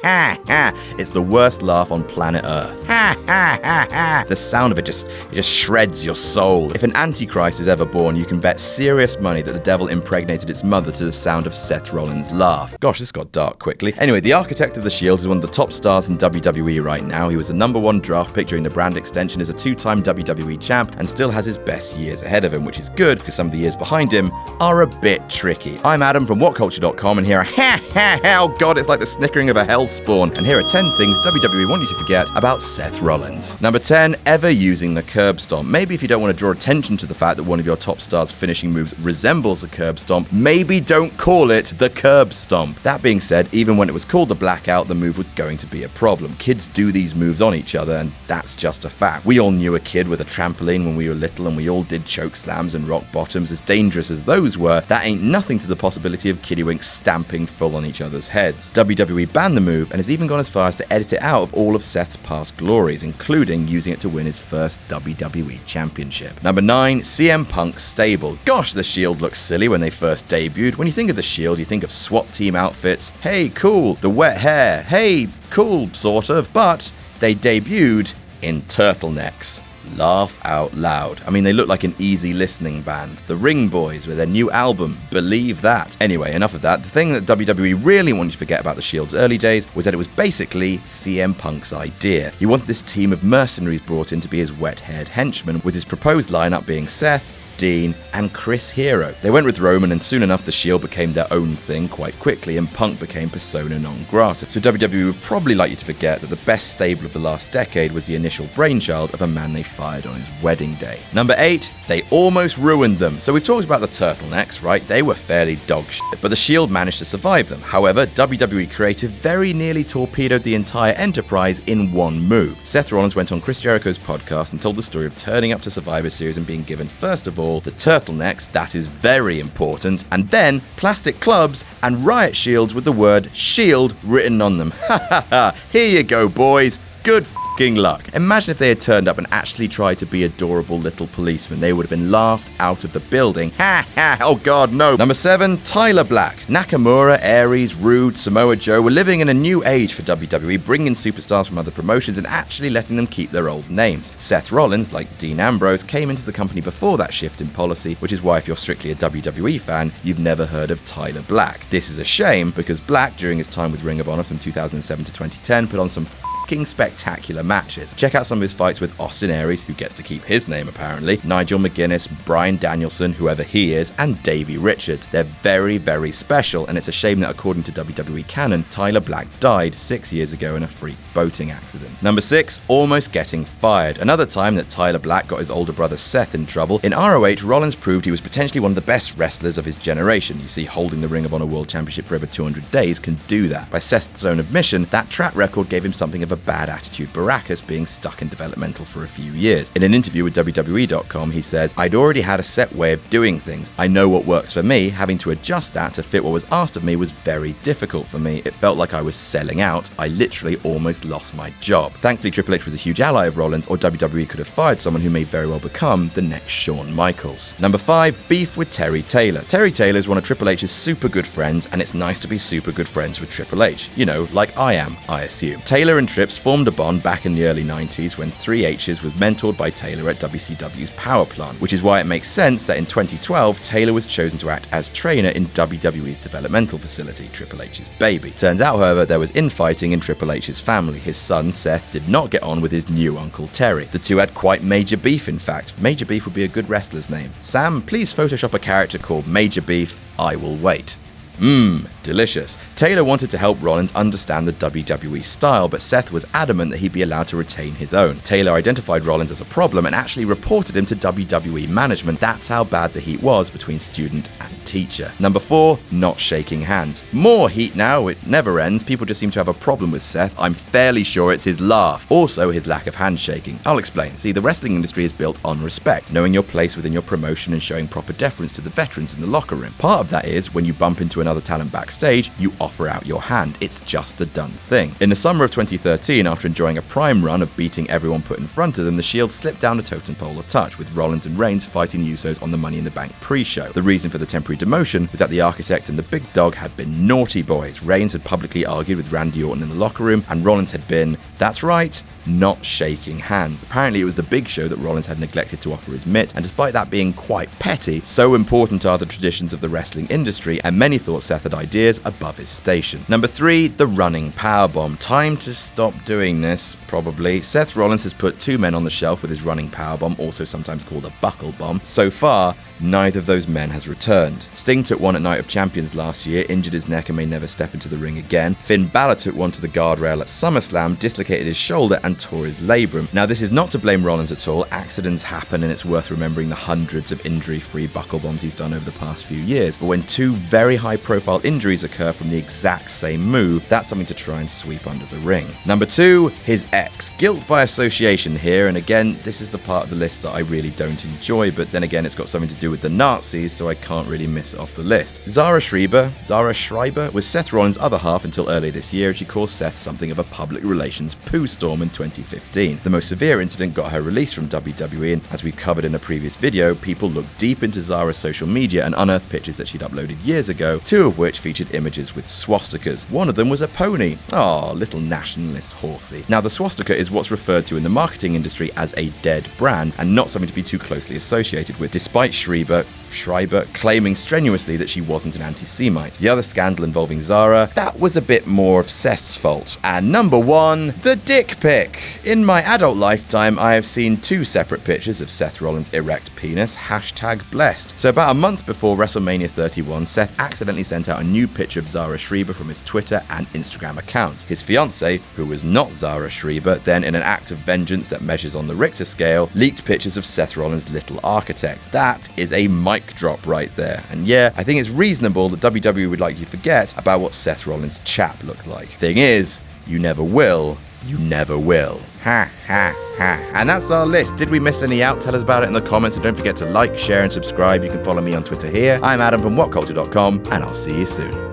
It's the worst laugh on planet Earth. The sound of it just shreds your soul. If an antichrist is ever born, you can bet serious money that the devil impregnated its mother to the sound of Seth Rollins' laugh. Gosh, this got dark quickly. Anyway, the architect of the Shield is one of the top stars in WWE right now. He was the #1 draft pick during the brand extension, is a 2-time WWE champ, and still has his best years ahead of him, which is good because some of the years behind him are a bit tricky. I'm Adam from WhatCulture.com, and here are oh god, it's like the snickering of a hell spawn. And here are 10 things WWE want you to forget about Seth Rollins. Number 10, ever using the curb stomp. Maybe if you don't want to draw attention to the fact that one of your top stars' finishing moves resembles a curb stomp, maybe don't call it the curb stomp. That being said, even when it was called the blackout, the move was going to be a problem. Kids do these moves on each other, and that's just a fact. We all knew a kid with a trampoline when we were little, and we all did choke slams and rock bottoms. As dangerous as those were, that ain't nothing to the possibility of kiddywinks stamping full on each other's heads. WWE banned the move and has even gone as far as to edit it out of all of Seth's past glories, including using it to win his first WWE Championship. Number 9, CM Punk's stable. Gosh, the Shield looks silly when they first debuted. When you think of the Shield, you think of SWAT team outfits. Hey, cool. The wet hair. Hey, cool, sort of. But they debuted in turtlenecks. Laugh out loud. I mean, they look like an easy listening band. The Ring Boys with their new album, Believe That. Anyway, enough of that. The thing that WWE really wanted to forget about the Shield's early days was that it was basically CM Punk's idea. He wanted this team of mercenaries brought in to be his wet-haired henchmen, with his proposed lineup being Seth, Dean, and Chris Hero. They went with Roman, and soon enough the Shield became their own thing quite quickly, and Punk became persona non grata. So WWE would probably like you to forget that the best stable of the last decade was the initial brainchild of a man they fired on his wedding day. Number 8, they almost ruined them. So we've talked about the turtlenecks, right? They were fairly dog shit, but the Shield managed to survive them. However, WWE creative very nearly torpedoed the entire enterprise in one move. Seth Rollins went on Chris Jericho's podcast and told the story of turning up to Survivor Series and being given, first of all, the turtlenecks, that is very important, and then plastic clubs and riot shields with the word SHIELD written on them. Ha ha ha, here you go, boys. Good f***ing luck. Imagine if they had turned up and actually tried to be adorable little policemen. They would have been laughed out of the building. Ha ha, oh god, no. Number 7, Tyler Black. Nakamura, Aries, Rude, Samoa Joe were living in a new age for WWE, bringing superstars from other promotions and actually letting them keep their old names. Seth Rollins, like Dean Ambrose, came into the company before that shift in policy, which is why if you're strictly a WWE fan, you've never heard of Tyler Black. This is a shame because Black, during his time with Ring of Honor from 2007 to 2010, put on some spectacular matches. Check out some of his fights with Austin Aries, who gets to keep his name apparently, Nigel McGuinness, Bryan Danielson, whoever he is, and Davey Richards. They're very, very special, and it's a shame that according to WWE canon, Tyler Black died 6 years ago in a freak boating accident. Number 6, almost getting fired. Another time that Tyler Black got his older brother Seth in trouble. In ROH, Rollins proved he was potentially one of the best wrestlers of his generation. You see, holding the Ring of Honor World Championship for over 200 days can do that. By Seth's own admission, that track record gave him something of a bad attitude Baracus, being stuck in developmental for a few years. In an interview with WWE.com, he says, "I'd already had a set way of doing things. I know what works for me. Having to adjust that to fit what was asked of me was very difficult for me. It felt like I was selling out. I literally almost lost my job." Thankfully, Triple H was a huge ally of Rollins, or WWE could have fired someone who may very well become the next Shawn Michaels. Number 5, beef with Terry Taylor. Terry Taylor is one of Triple H's super good friends, and it's nice to be super good friends with Triple H. You know, like I am, I assume. Taylor and Trips formed a bond back in the early 90s when 3H's was mentored by Taylor at WCW's Power Plant, which is why it makes sense that in 2012, Taylor was chosen to act as trainer in WWE's developmental facility, Triple H's baby. Turns out, however, there was infighting in Triple H's family. His son, Seth, did not get on with his new uncle, Terry. The two had quite major beef, in fact. Major Beef would be a good wrestler's name. Sam, please Photoshop a character called Major Beef. I will wait. Delicious. Taylor wanted to help Rollins understand the WWE style, but Seth was adamant that he'd be allowed to retain his own. Taylor identified Rollins as a problem and actually reported him to WWE management. That's how bad the heat was between student and teacher. Number 4, not shaking hands. More heat now, it never ends. People just seem to have a problem with Seth. I'm fairly sure it's his laugh. Also, his lack of handshaking. I'll explain. See, the wrestling industry is built on respect, knowing your place within your promotion and showing proper deference to the veterans in the locker room. Part of that is when you bump into another talent backstage, you offer out your hand. It's just a done thing. In the summer of 2013, after enjoying a prime run of beating everyone put in front of them, the Shield slipped down the totem pole a touch, with Rollins and Reigns fighting Usos on the Money in the Bank pre-show. The reason for the temporary demotion was that the Architect and the Big Dog had been naughty boys. Reigns had publicly argued with Randy Orton in the locker room, and Rollins had been, that's right, not shaking hands. Apparently it was the Big Show that Rollins had neglected to offer his mitt, and despite that being quite petty, so important are the traditions of the wrestling industry, and many thought Seth had ideas above his station. Number 3, the running powerbomb. Time to stop doing this, probably. Seth Rollins has put 2 men on the shelf with his running powerbomb, also sometimes called a buckle bomb. So far, neither of those men has returned. Sting took one at Night of Champions last year, injured his neck and may never step into the ring again. Finn Balor took one to the guardrail at SummerSlam, dislocated his shoulder and tore his labrum. Now, this is not to blame Rollins at all. Accidents happen, and it's worth remembering the hundreds of injury-free buckle bombs he's done over the past few years. But when 2 very high-profile injuries occur from the exact same move, that's something to try and sweep under the ring. Number 2, his ex. Guilt by association here, and again, this is the part of the list that I really don't enjoy, but then again, it's got something to do with the Nazis, so I can't really miss it off the list. Zara Schreiber was Seth Rollins' other half until earlier this year, and she caused Seth something of a public relations poo storm in 2015. The most severe incident got her released from WWE, and as we covered in a previous video, people looked deep into Zara's social media and unearthed pictures that she'd uploaded years ago, 2 of which featured images with swastikas. One of them was a pony. Aw, little nationalist horsey. Now, the swastika is what's referred to in the marketing industry as a dead brand, and not something to be too closely associated with, despite Schreiber claiming strenuously that she wasn't an anti-Semite. The other scandal involving Zara, that was a bit more of Seth's fault. And number 1, the dick pic. In my adult lifetime, I have seen 2 separate pictures of Seth Rollins' erect penis, #blessed. So about a month before WrestleMania 31, Seth accidentally sent out a new picture of Zara Schreiber from his Twitter and Instagram accounts. His fiancée, who was not Zara Schreiber, then in an act of vengeance that measures on the Richter scale, leaked pictures of Seth Rollins' little architect. That is a mic drop right there. And yeah, I think it's reasonable that WWE would like you to forget about what Seth Rollins' chap looks like. Thing is, you never will. You never will. Ha ha ha. And that's our list. Did we miss any out? Tell us about it in the comments, and don't forget to like, share and subscribe. You can follow me on Twitter here. I'm Adam from WhatCulture.com, and I'll see you soon.